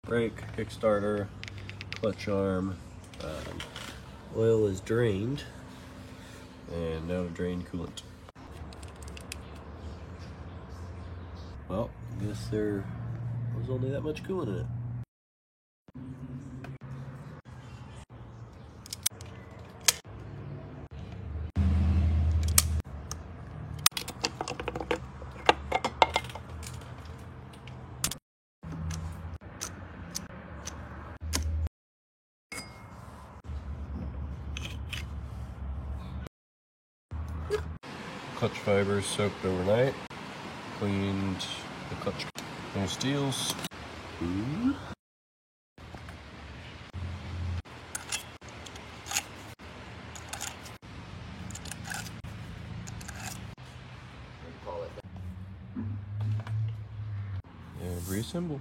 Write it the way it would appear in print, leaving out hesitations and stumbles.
brake, kickstarter, clutch arm. Oil is drained, and now to drain coolant. Well, I guess there was only that much coolant in it. Clutch fibers soaked overnight. Cleaned the clutch. No steels. And reassemble.